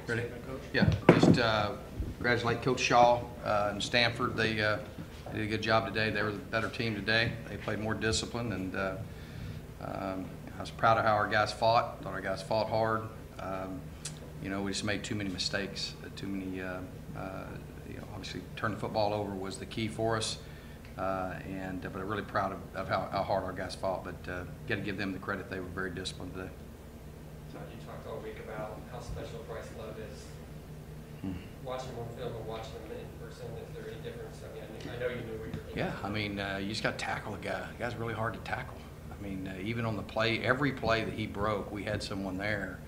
Ready? Coach? Yeah, just congratulate Coach Shaw and Stanford. They did a good job today. They were the better team today. They played more discipline, and I was proud of how our guys fought. Thought our guys fought hard. You know, we just made too many mistakes. Too many. You know, obviously, turning the football over was the key for us. But I'm really proud of how hard our guys fought. But got to give them the credit. They were very disciplined today. Todd, you talked all week about how special Bryce Love is. Watching him on film and watching him in person, is there any difference? I mean, I know you knew what you were thinking. Yeah, I mean, you just got to tackle the guy. The guy's really hard to tackle. I mean, even on the play, every play that he broke, we had someone there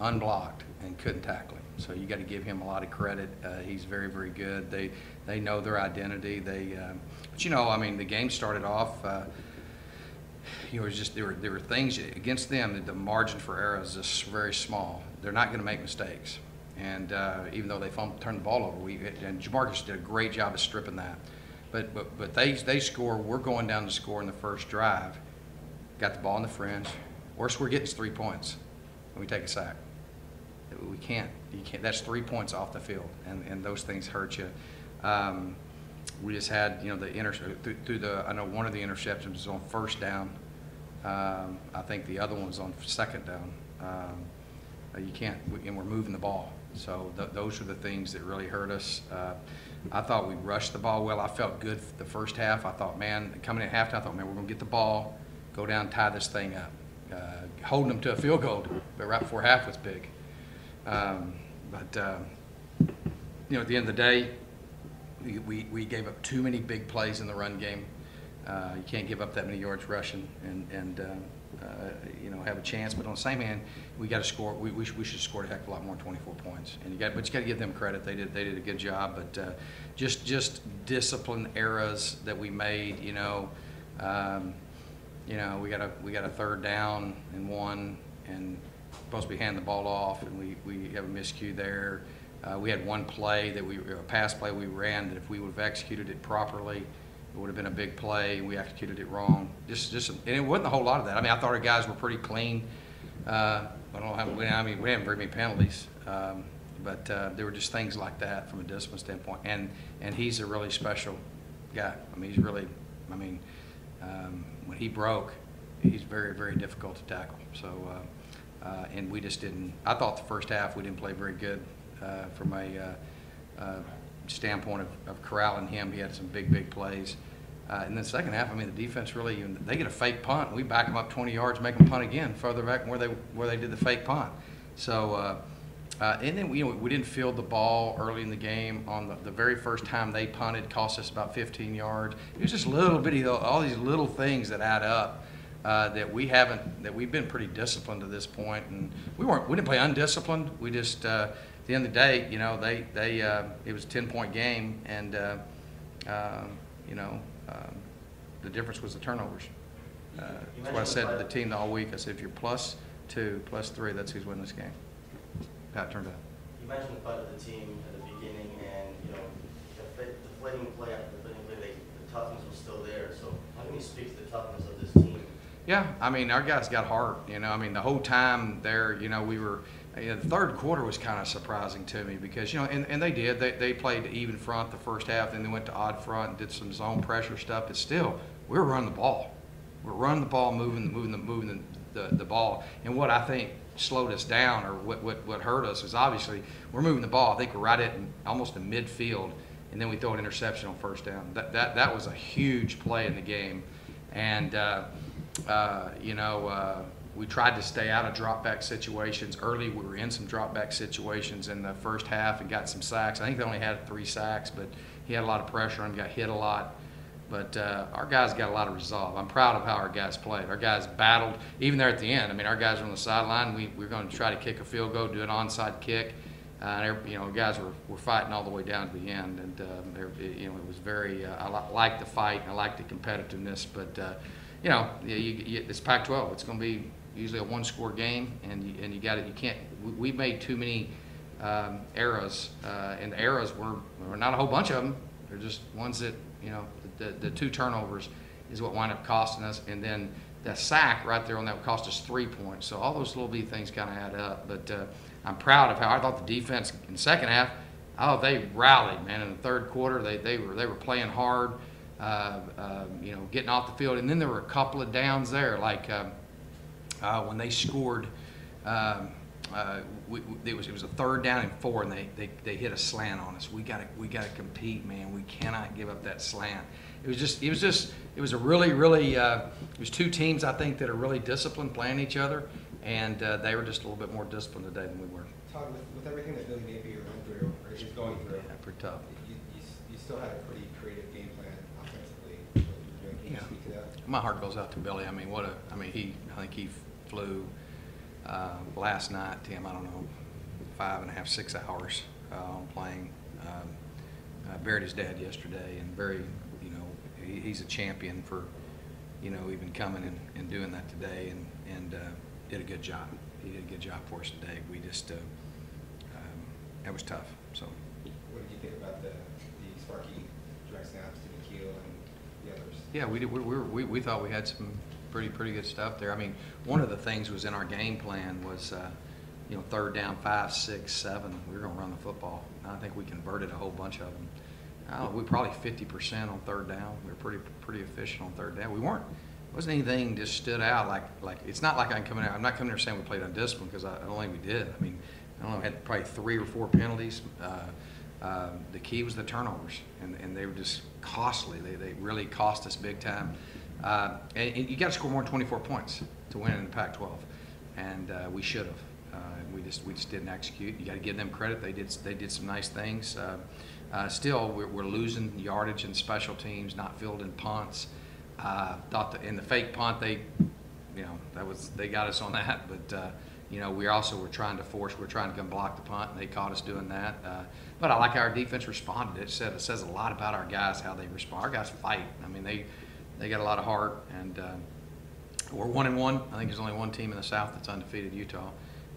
unblocked and couldn't tackle him. So you got to give him a lot of credit. He's very, very good. They know their identity. But you know, I mean, the game started off. You know, it was just there were things against them that the margin for error is just very small. They're not going to make mistakes. And even though they turned the ball over, and Jamarcus did a great job of stripping that. But they score. We're going down to score in the first drive. Got the ball in the fringe. Worst we're getting is 3 points, and we take a sack. We can't. You can't. That's 3 points off the field, and those things hurt you. We just had, you know, the I know one of the interceptions was on first down. I think the other one was on second down. You can't, and we're moving the ball. So those are the things that really hurt us. I thought we rushed the ball well. I felt good the first half. I thought, man, coming in at halftime, I thought, man, we're going to get the ball, go down, tie this thing up. Holding them to a field goal, but right before half was big. You know, at the end of the day, we gave up too many big plays in the run game. You can't give up that many yards rushing and you know, have a chance. But on the same hand, we got to score. We should have scored a heck of a lot more than 24 points. And but you got to give them credit. They did a good job. But just discipline errors that we made. You know, we got a third down and one, and supposed to be handing the ball off, and we have a miscue there. We had one play that a pass play we ran that if we would have executed it properly, it would have been a big play. We executed it wrong. And it wasn't a whole lot of that. I mean, I thought our guys were pretty clean. I don't know how. I mean, we haven't very many penalties, but there were just things like that from a discipline standpoint. And he's a really special guy. I mean, he's really. I mean, when he broke, he's very, very difficult to tackle. So, and we just didn't. I thought the first half we didn't play very good from a standpoint of corralling him. He had some big plays. And then the second half, I mean, the defense really, they get a fake punt. We back them up 20 yards, make them punt again, further back where they did the fake punt. So, and then we didn't field the ball early in the game. On the very first time they punted, cost us about 15 yards. It was just little bitty, all these little things that add up that we've been pretty disciplined to this point, and we didn't play undisciplined. We just at the end of the day, you know, it was a 10-point game, and you know, the difference was the turnovers. That's what I said to the team all week. I said, if you're +2, +3, that's who's winning this game. How it turned out. You mentioned the fight of the team at the beginning, and you know, the deflating play after the deflating play, the toughness was still there. So how can you speak to the toughness of this team? Yeah, I mean, our guys got heart. You know, I mean, the whole time there, you know, we were. You know, the third quarter was kind of surprising to me because, you know, and they did. They played even front the first half, then they went to odd front and did some zone pressure stuff. But still, we were running the ball. We're running the ball, moving the ball. And what I think slowed us down, or what hurt us, is obviously we're moving the ball. I think we're right at almost in midfield, and then we throw an interception on first down. That was a huge play in the game, and you know. We tried to stay out of drop-back situations. Early, we were in some drop-back situations in the first half and got some sacks. I think they only had 3 sacks, but he had a lot of pressure and got hit a lot. But our guys got a lot of resolve. I'm proud of how our guys played. Our guys battled, even there at the end. I mean, our guys were on the sideline. We were going to try to kick a field goal, do an onside kick. You know, guys were fighting all the way down to the end. And, you know, it was very I liked the fight and I liked the competitiveness. But, you know, it's Pac-12. It's going to be usually a one-score game, and you got it. You can't. We made too many errors, and the errors were not a whole bunch of them. They're just ones that, you know, the 2 turnovers is what wound up costing us, and then that sack right there on that cost us 3 points. So all those little bitty things kind of add up. But I'm proud of how I thought the defense in the second half. Oh, they rallied, man. In the third quarter, they were playing hard, you know, getting off the field. And then there were a couple of downs there, like when they scored. It was a 3rd down and 4, and they hit a slant on us. We gotta compete, man. We cannot give up that slant. It was a really it was two teams, I think, that are really disciplined, playing each other, and they were just a little bit more disciplined today than we were. Todd, with everything that Billy Napier went through, or is going through, Yeah, pretty tough. you still had a pretty creative game plan offensively. What you were doing. Can you speak to that? My heart goes out to Billy. I mean, I think he flew last night, Tim, I don't know, 5.5, 6 hours on plane. Buried his dad yesterday, and you know, he's a champion for, you know, even coming and doing that today, and did a good job. He did a good job for us today. We just, that was tough. So. What did you think about the Sparky direct snaps to Nikhil and the others? Yeah, we thought we had some pretty good stuff there. I mean, one of the things was in our game plan was, you know, 3rd down, 5, 6, 7. We were going to run the football. And I think we converted a whole bunch of them. We probably 50% on 3rd down. We were pretty efficient on 3rd down. Wasn't anything just stood out like it's not like I'm not coming here saying we played undisciplined, because I don't think we did. I mean, I don't know, we had probably 3 or 4 penalties. The key was the turnovers, and they were just costly. They really cost us big time. And you got to score more than 24 points to win in the Pac-12, and we should have. We just didn't execute. You got to give them credit. They did some nice things. Still, we're losing yardage in special teams, not fielding punts. Thought in the fake punt, they got us on that, but you know, we're trying to come block the punt, and they caught us doing that. But I like how our defense responded. It says a lot about our guys, how they respond. Our guys fight. I mean, they got a lot of heart, and we're 1-1. I think there's only one team in the South that's undefeated, Utah,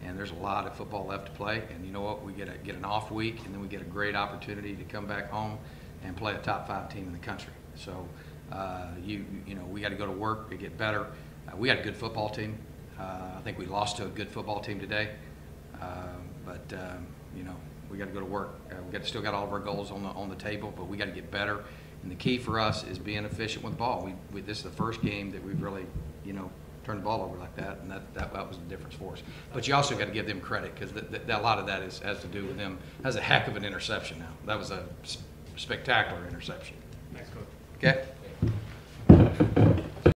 and there's a lot of football left to play. And you know what? We get an off week, and then we get a great opportunity to come back home and play a top 5 team in the country. So you know, we got to go to work to get better. We got a good football team. I think we lost to a good football team today, but you know, we got to go to work. We still got all of our goals on the table, but we got to get better. And the key for us is being efficient with the ball. This is the first game that we've really, you know, turned the ball over like that, and that was the difference for us. But you also got to give them credit, because a lot of that has to do with them. That's a heck of an interception now. That was a spectacular interception. Thanks, Coach. Okay.